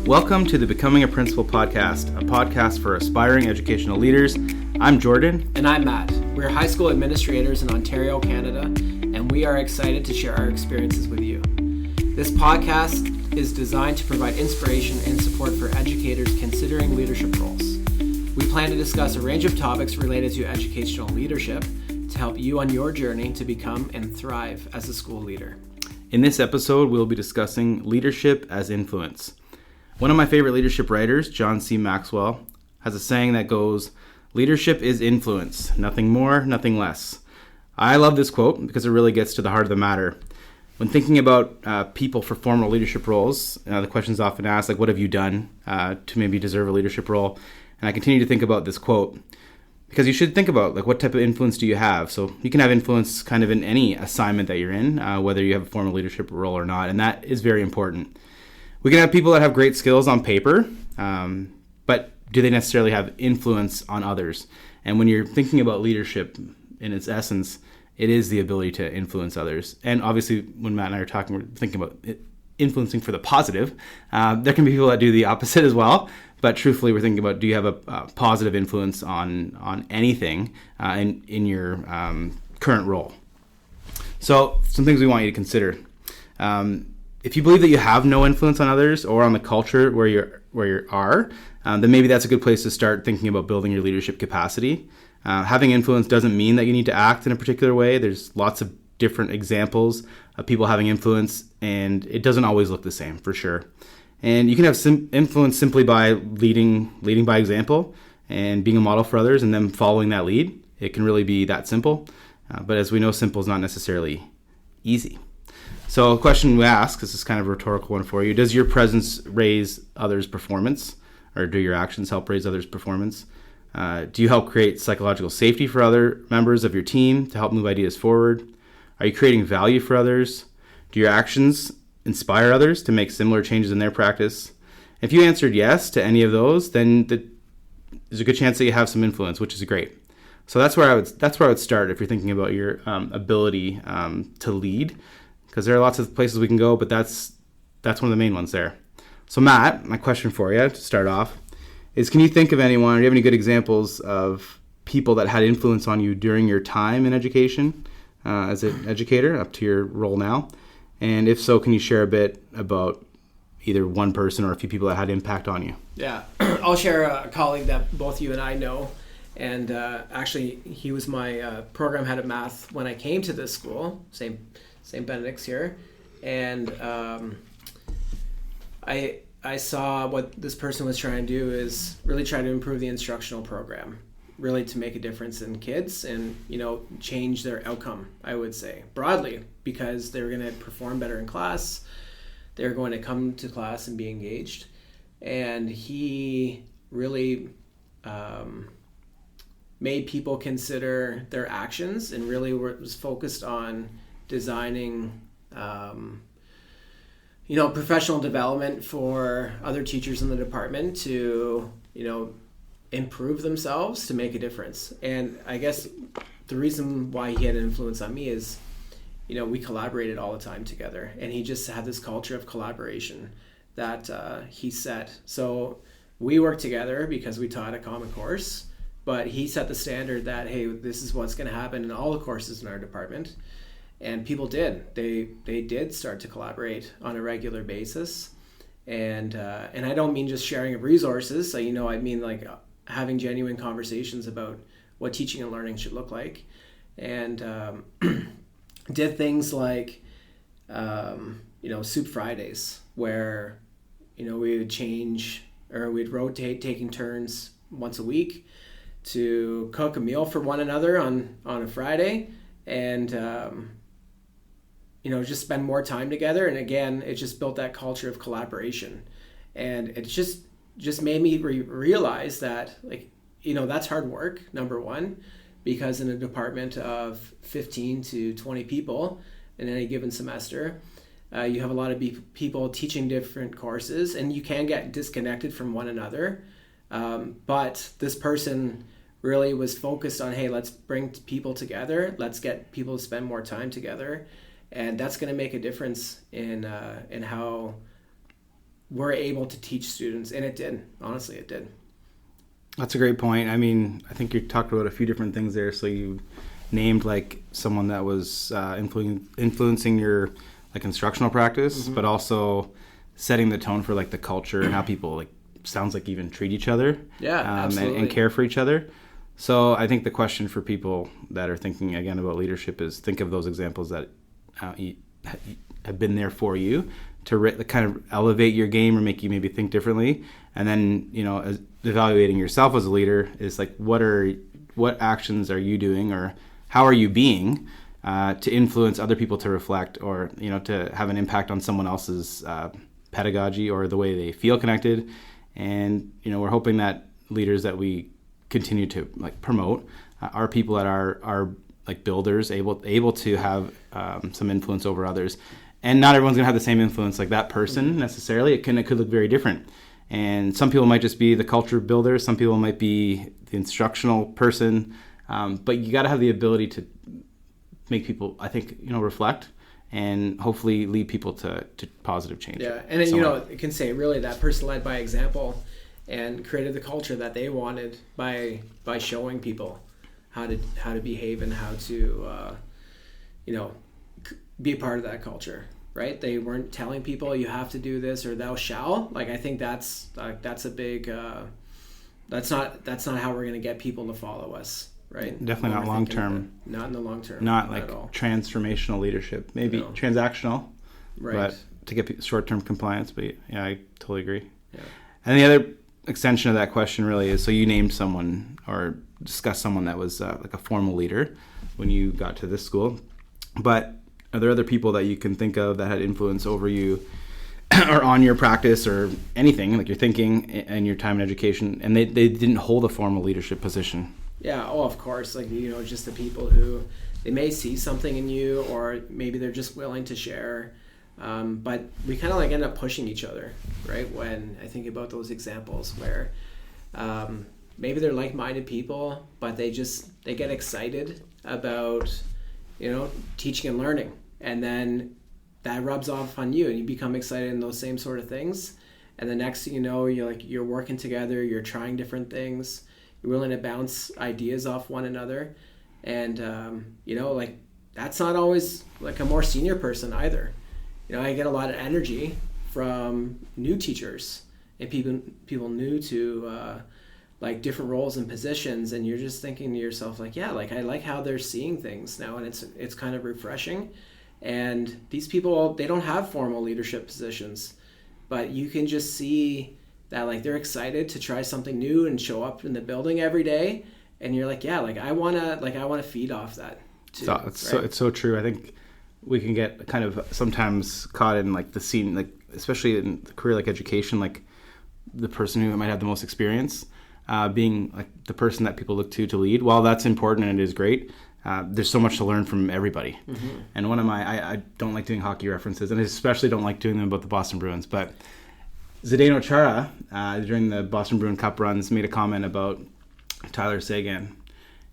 Welcome to the Becoming a Principal podcast, a podcast for aspiring educational leaders. I'm Jordan. And I'm Matt. We're high school administrators in Ontario, Canada, and we are excited to share our experiences with you. This podcast is designed to provide inspiration and support for educators considering leadership roles. We plan to discuss a range of topics related to educational leadership to help you on your journey to become and thrive as a school leader. In this episode, we'll be discussing leadership as influence. One of my favorite leadership writers, John C. Maxwell, has a saying that goes, "Leadership is influence, nothing more, nothing less." I love this quote because it really gets to the heart of the matter. When thinking about people for formal leadership roles, the question's often asked, like, what have you done to maybe deserve a leadership role? And I continue to think about this quote because you should think about, like, what type of influence do you have? So you can have influence kind of in any assignment that you're in, whether you have a formal leadership role or not, and that is very important. We can have people that have great skills on paper, but do they necessarily have influence on others? And when you're thinking about leadership in its essence, it is the ability to influence others. And obviously, when Matt and I are talking, we're thinking about influencing for the positive. There can be people that do the opposite as well. But truthfully, we're thinking about, do you have a positive influence on anything in your current role? So some things we want you to consider. If you believe that you have no influence on others or on the culture where you are, then maybe that's a good place to start thinking about building your leadership capacity. Having influence doesn't mean that you need to act in a particular way. There's lots of different examples of people having influence, and it doesn't always look the same, for sure. And you can have influence simply by leading by example and being a model for others and then following that lead. It can really be that simple. But as we know, simple is not necessarily easy. So a question we ask, this is kind of a rhetorical one for you, does your presence raise others' performance, or do your actions help raise others' performance? Do you help create psychological safety for other members of your team to help move ideas forward? Are you creating value for others? Do your actions inspire others to make similar changes in their practice? If you answered yes to any of those, then there's a good chance that you have some influence, which is great. So that's where I would start if you're thinking about your ability to lead, because there are lots of places we can go, but that's one of the main ones there. So Matt, my question for you to start off is, can you think of anyone, or do you have any good examples of people that had influence on you during your time in education as an educator up to your role now? And if so, can you share a bit about either one person or a few people that had impact on you? Yeah, I'll share a colleague that both you and I know. And actually, he was my program head of math when I came to this school, St. Benedict's here. And I saw what this person was trying to do is really try to improve the instructional program, really to make a difference in kids and, change their outcome, I would say, broadly, because they're going to perform better in class. They're going to come to class and be engaged. And he really made people consider their actions and really was focused on designing professional development for other teachers in the department to, improve themselves to make a difference. And I guess the reason why he had an influence on me is, we collaborated all the time together, and he just had this culture of collaboration that he set. So we worked together because we taught a common course, but he set the standard that, hey, this is what's going to happen in all the courses in our department. And people did. They did start to collaborate on a regular basis. And I don't mean just sharing of resources. So, I mean like having genuine conversations about what teaching and learning should look like. And did things like, Soup Fridays, where, we would change or we'd rotate taking turns once a week to cook a meal for one another on a Friday. And, just spend more time together. And again, it just built that culture of collaboration. And it just made me realize that, that's hard work, number one, because in a department of 15 to 20 people in any given semester, you have a lot of people teaching different courses, and you can get disconnected from one another. But this person really was focused on, hey, let's bring people together. Let's get people to spend more time together. And that's going to make a difference in how we're able to teach students, and it did. Honestly, it did. That's a great point. I mean, I think you talked about a few different things there. So you named like someone that was influencing your like instructional practice, but also setting the tone for like the culture and how people like sounds like even treat each other. Yeah, absolutely. And care for each other. So I think the question for people that are thinking again about leadership is think of those examples that have been there for you to kind of elevate your game or make you maybe think differently. And then, as evaluating yourself as a leader is like, what actions are you doing or how are you being to influence other people to reflect or, to have an impact on someone else's pedagogy or the way they feel connected. And, we're hoping that leaders that we continue to like promote are people that are like builders, able to have some influence over others. And not everyone's going to have the same influence like that person necessarily. It could look very different. And some people might just be the culture builder. Some people might be the instructional person. But you got to have the ability to make people, I think, reflect and hopefully lead people to positive change. Yeah, and it can say really that person led by example and created the culture that they wanted by showing people how to behave and how to be a part of that culture. Right? They weren't telling people you have to do this or thou shall. Like I think that's a big. That's not how we're going to get people to follow us. Right? Definitely not long term. Not in the long term. Not like transformational leadership. Maybe transactional. Right. But to get short term compliance. But yeah, I totally agree. Yeah. And the other extension of that question really is, so you named someone or discussed someone that was like a formal leader when you got to this school, but are there other people that you can think of that had influence over you or on your practice or anything, like your thinking and your time in education, and they didn't hold a formal leadership position? Yeah, of course. Like, just the people who, they may see something in you or maybe they're just willing to share. But we kind of like end up pushing each other, right? When I think about those examples where maybe they're like-minded people, but they get excited about, teaching and learning. And then that rubs off on you and you become excited in those same sort of things. And the next thing you know, you're working together, you're trying different things, you're willing to bounce ideas off one another. And, that's not always like a more senior person either. I get a lot of energy from new teachers and people new to like different roles and positions. And you're just thinking to yourself like, yeah, like I like how they're seeing things now. And it's kind of refreshing. And these people, they don't have formal leadership positions, but you can just see that like they're excited to try something new and show up in the building every day. And you're like, yeah, like I want to feed off that too. It's so true. I think we can get kind of sometimes caught in like the scene, like especially in the career like education, like the person who might have the most experience being like the person that people look to lead. While that's important and it is great, there's so much to learn from everybody. Mm-hmm. And one of I don't like doing hockey references, and I especially don't like doing them about the Boston Bruins, but Zdeno Chara, during the Boston Bruin Cup runs, made a comment about Tyler Seguin,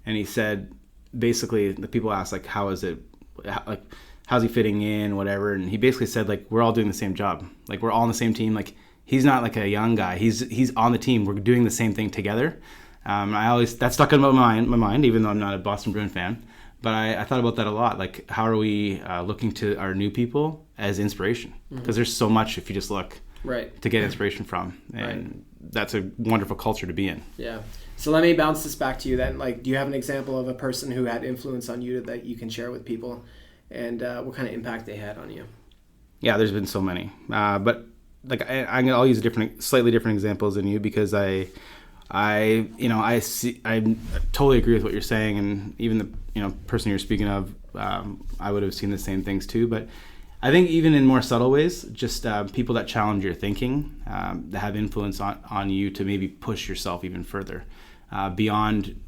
and he said, basically, the people asked, like, how's he fitting in, whatever, and he basically said, like, we're all doing the same job. Like, we're all on the same team. Like, he's not like a young guy. He's on the team. We're doing the same thing together. That stuck in my mind, even though I'm not a Boston Bruin fan. But I thought about that a lot. Like, how are we looking to our new people as inspiration? Because there's so much, if you just look, to get inspiration from. And that's a wonderful culture to be in. Yeah. So let me bounce this back to you then. Like, do you have an example of a person who had influence on you that you can share with people, and what kind of impact they had on you? Yeah, there's been so many. But like I'll use slightly different examples than you, because I totally agree with what you're saying, and even the person you're speaking of, I would have seen the same things too. But I think even in more subtle ways, just people that challenge your thinking, that have influence on you to maybe push yourself even further beyond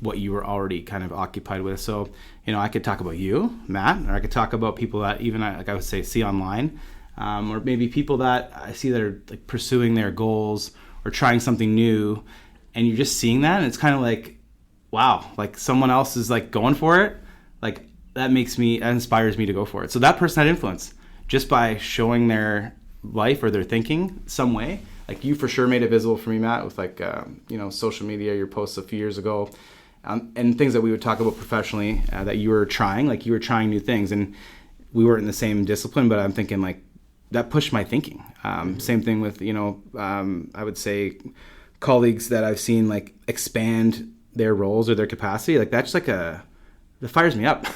what you were already kind of occupied with. So, I could talk about you, Matt, or I could talk about people that even I would say see online, or maybe people that I see that are like pursuing their goals or trying something new, and you're just seeing that, and it's kind of like, wow, like someone else is like going for it, that inspires me to go for it. So that person had influence just by showing their life or their thinking some way. Like you for sure made it visible for me, Matt, with like, social media, your posts a few years ago, and things that we would talk about professionally that you were trying, like you were trying new things, and we weren't in the same discipline, but I'm thinking like that pushed my thinking. Same thing with, I would say colleagues that I've seen like expand their roles or their capacity. Like that's like that fires me up.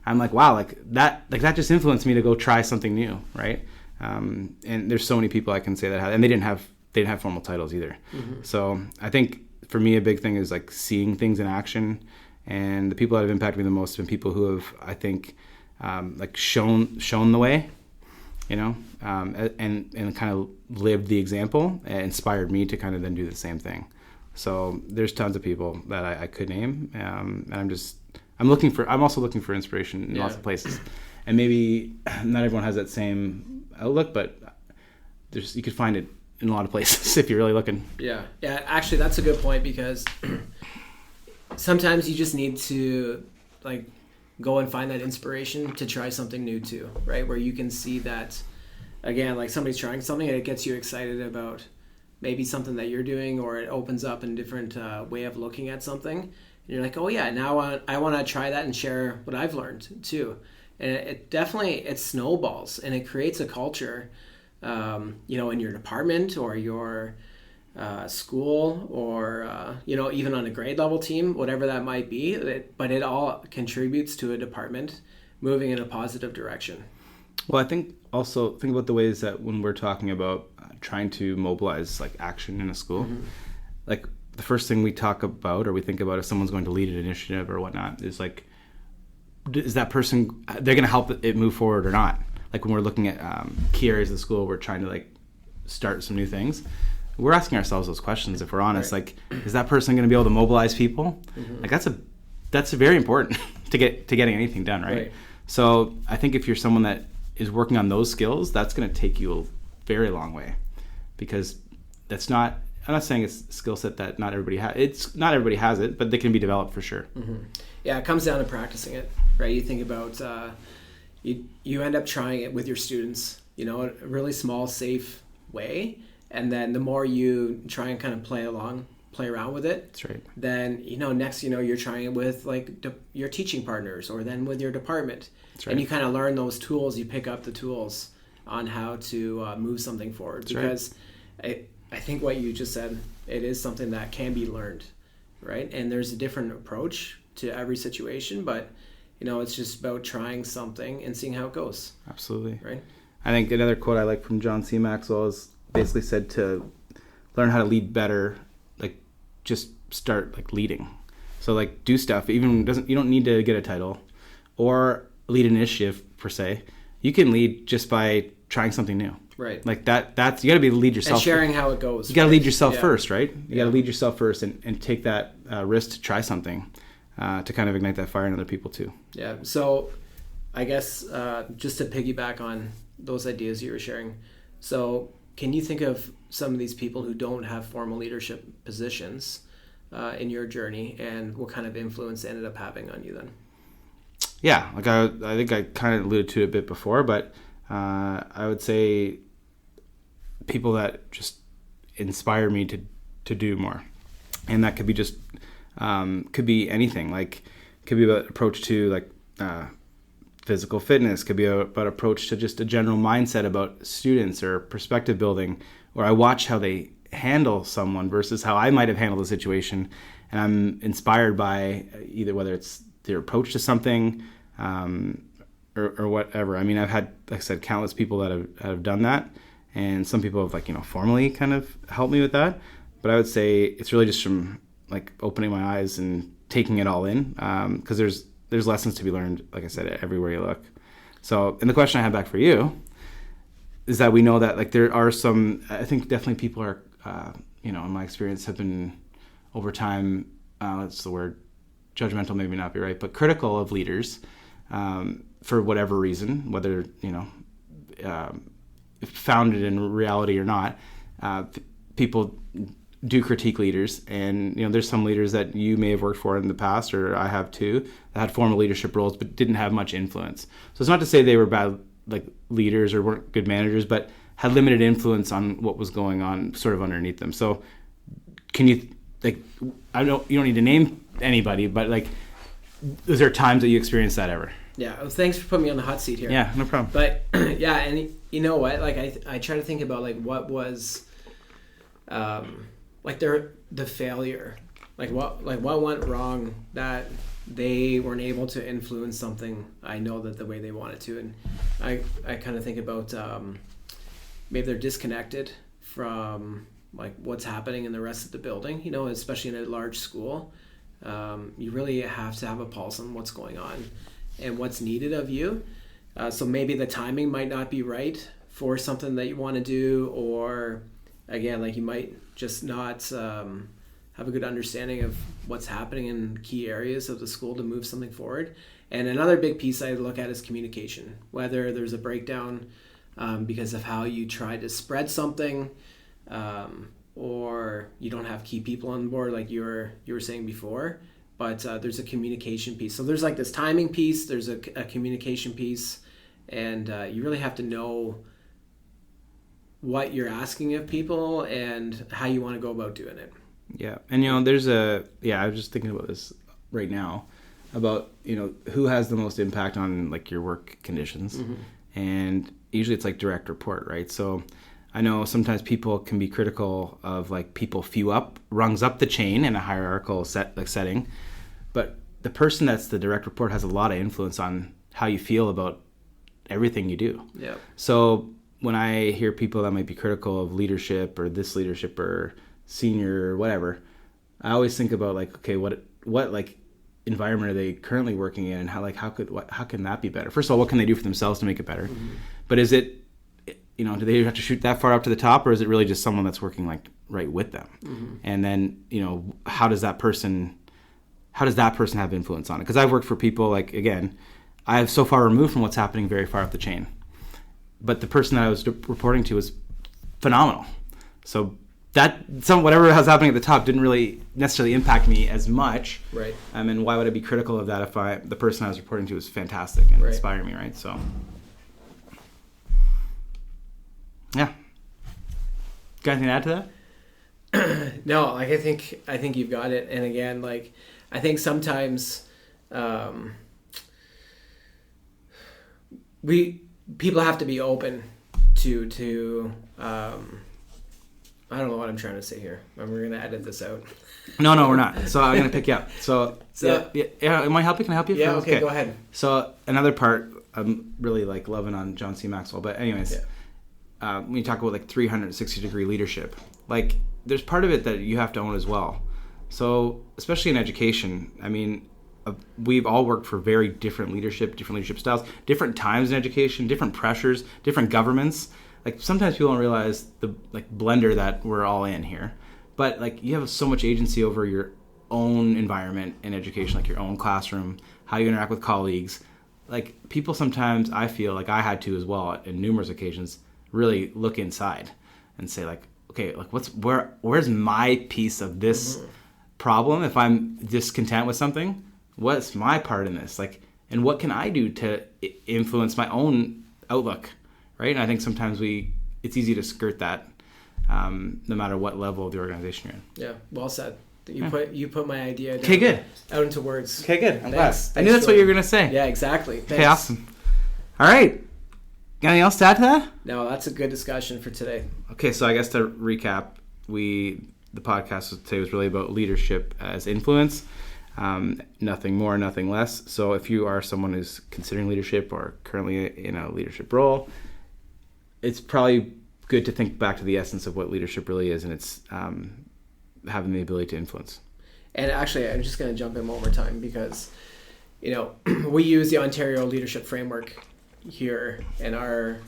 I'm like, wow, like that just influenced me to go try something new. Right. And there's so many people I can say that have, and they didn't have formal titles either. So I think for me, a big thing is like seeing things in action, and the people that have impacted me the most have been people who have, I think, like shown the way, and kind of lived the example and inspired me to kind of then do the same thing. So there's tons of people that I could name, and I'm also looking for inspiration in lots of places, and maybe not everyone has that same outlook, but you could find it in a lot of places if you're really looking. Yeah. Actually, that's a good point, because sometimes you just need to like go and find that inspiration to try something new too, right? Where you can see that, again, like somebody's trying something and it gets you excited about maybe something that you're doing, or it opens up a different way of looking at something. And you're like, oh yeah, now I want to try that and share what I've learned too. And it snowballs, and it creates a culture, in your department or your school, or even on a grade level team, whatever that might be. But it all contributes to a department moving in a positive direction. Well, I think also think about the ways that when we're talking about trying to mobilize like action in a school, like the first thing we talk about or we think about if someone's going to lead an initiative or whatnot is like, is that person, they're going to help it move forward or not? Like when we're looking at key areas of the school, we're trying to like start some new things. We're asking ourselves those questions if we're honest. Right. Like, is that person going to be able to mobilize people? Like that's very important to getting anything done, right? So I think if you're someone that is working on those skills, that's going to take you a very long way, because that's not. I'm not saying it's a skill set that not everybody has. Not everybody has it, but they can be developed for sure. Yeah, it comes down to practicing it, right? You think about you end up trying it with your students, a really small, safe way, and then the more you try and kind of play around with it, that's right. Then next you're trying it with like your teaching partners, or then with your department, that's right. And you kind of learn those tools. You pick up the tools on how to move something forward, that's because right. I think what you just said, it is something that can be learned, right? And there's a different approach to every situation, but it's just about trying something and seeing how it goes. Absolutely. Right. I think another quote I like from John C. Maxwell is basically said to learn how to lead better, like just start like leading. So like do stuff, you don't need to get a title or lead an initiative per se. You can lead just by trying something new. Right. Like that's you got to be the lead yourself. And sharing how it goes. You got to lead yourself first, right? You got to lead yourself first and take that risk to try something to kind of ignite that fire in other people too. Yeah. So I guess just to piggyback on those ideas you were sharing. So can you think of some of these people who don't have formal leadership positions in your journey, and what kind of influence they ended up having on you then? Yeah. Like I think I kind of alluded to it a bit before, but I would say people that just inspire me to do more, and that could be just could be anything. Like could be about approach to like physical fitness, could be about approach to just a general mindset about students or perspective building, or I watch how they handle someone versus how I might have handled the situation, and I'm inspired by either whether it's their approach to something or whatever. I mean, I've had, like I said, countless people that have done that, and some people have formally kind of helped me with that. But I would say it's really just from like opening my eyes and taking it all in, because there's lessons to be learned, like I said, everywhere you look. So, and the question I have back for you is that we know that like there are some, I think definitely people are, in my experience have been over time, that's the word, judgmental maybe not be right, but critical of leaders for whatever reason, whether, founded in reality or not. People do critique leaders, and there's some leaders that you may have worked for in the past, or I have too, that had formal leadership roles but didn't have much influence. So it's not to say they were bad like leaders or weren't good managers, but had limited influence on what was going on sort of underneath them. So can you, like, you don't need to name anybody, but like, is there times that you experienced that ever? Yeah, well, thanks for putting me on the hot seat here. Yeah, no problem. But yeah, and you know what? Like I try to think about like what was, like the failure, like what went wrong that they weren't able to influence something. I know that the way they wanted to, and I kind of think about maybe they're disconnected from like what's happening in the rest of the building. You know, especially in a large school, you really have to have a pulse on what's going on and what's needed of you. So maybe the timing might not be right for something that you want to do, or again, like you might just not have a good understanding of what's happening in key areas of the school to move something forward. And another big piece I look at is communication, whether there's a breakdown because of how you try to spread something, or you don't have key people on board like you were saying before. But there's a communication piece. So there's like this timing piece, there's a communication piece, and you really have to know what you're asking of people and how you want to go about doing it. Yeah. And, I was just thinking about this right now about, who has the most impact on like your work conditions. Mm-hmm. And usually it's like direct report, right? So I know sometimes people can be critical of like people rungs up the chain in a hierarchical setting, but the person that's the direct report has a lot of influence on how you feel about everything you do. Yeah. So when I hear people that might be critical of leadership or this leadership or senior or whatever, I always think about like, okay, what like environment are they currently working in, and how can that be better? First of all, what can they do for themselves to make it better? Mm-hmm. But is it, do they have to shoot that far up to the top, or is it really just someone that's working like right with them? Mm-hmm. And then, how does that person have influence on it? Because I've worked for people like, again, I have so far removed from what's happening very far up the chain, but the person that I was reporting to was phenomenal. So whatever was happening at the top didn't really necessarily impact me as much. Right. And why would I be critical of that if the person I was reporting to was fantastic and inspiring me, right? So, yeah. Got anything to add to that? No, like I think you've got it. And again, like I think sometimes people have to be open to I don't know what I'm trying to say here. We're going to edit this out. No, we're not. So I'm going to pick you up. So yeah. Am I helping? Can I help you? Yeah, okay, go ahead. So another part I'm really like loving on John C. Maxwell. But anyways, when you talk about like 360-degree leadership, like there's part of it that you have to own as well. So especially in education, I mean, we've all worked for very different leadership styles, different times in education, different pressures, different governments. Like sometimes people don't realize the like blender that we're all in here, but like you have so much agency over your own environment in education, like your own classroom, how you interact with colleagues. Like people sometimes, I feel like I had to as well in numerous occasions, really look inside and say like, okay, like where's my piece of this problem? If I'm discontent with something, what's my part in this? Like, and what can I do to influence my own outlook? Right, and I think sometimes it's easy to skirt that, no matter what level of the organization you're in. Yeah, well said. You put my idea out into words. Okay, good. I'm glad. I knew that's what you were gonna say. Yeah, exactly. Thanks. Okay, awesome. All right. Got anything else to add to that? No, that's a good discussion for today. Okay, so I guess to recap, the podcast today was really about leadership as influence. Nothing more, nothing less. So if you are someone who's considering leadership or currently in a leadership role, it's probably good to think back to the essence of what leadership really is, and it's having the ability to influence. And actually, I'm just going to jump in one more time because, we use the Ontario Leadership Framework here in our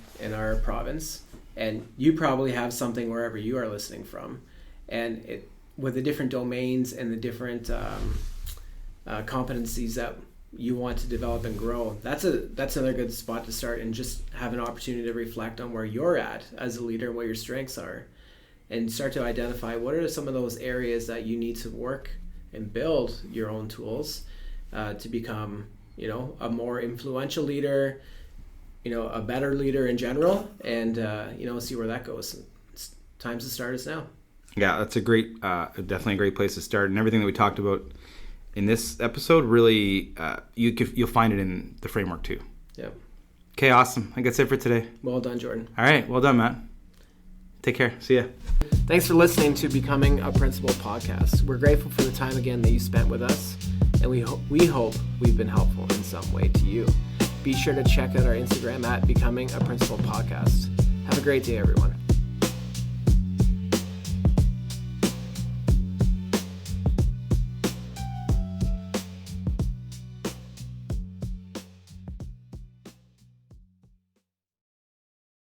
province, and you probably have something wherever you are listening from, and with the different domains and the different competencies that you want to develop and grow, that's another good spot to start and just have an opportunity to reflect on where you're at as a leader and what your strengths are, and start to identify what are some of those areas that you need to work and build your own tools to become a more influential leader, a better leader in general, and see where that goes. Time's to start us now. Yeah, that's definitely a great place to start. And everything that we talked about in this episode, really, you'll find it in the framework too. Yeah. Okay, awesome. I think that's it for today. Well done, Jordan. All right, well done, Matt. Take care. See ya. Thanks for listening to Becoming a Principal podcast. We're grateful for the time again that you spent with us, and we hope we've been helpful in some way to you. Be sure to check out our Instagram at Becoming a Principal podcast. Have a great day, everyone.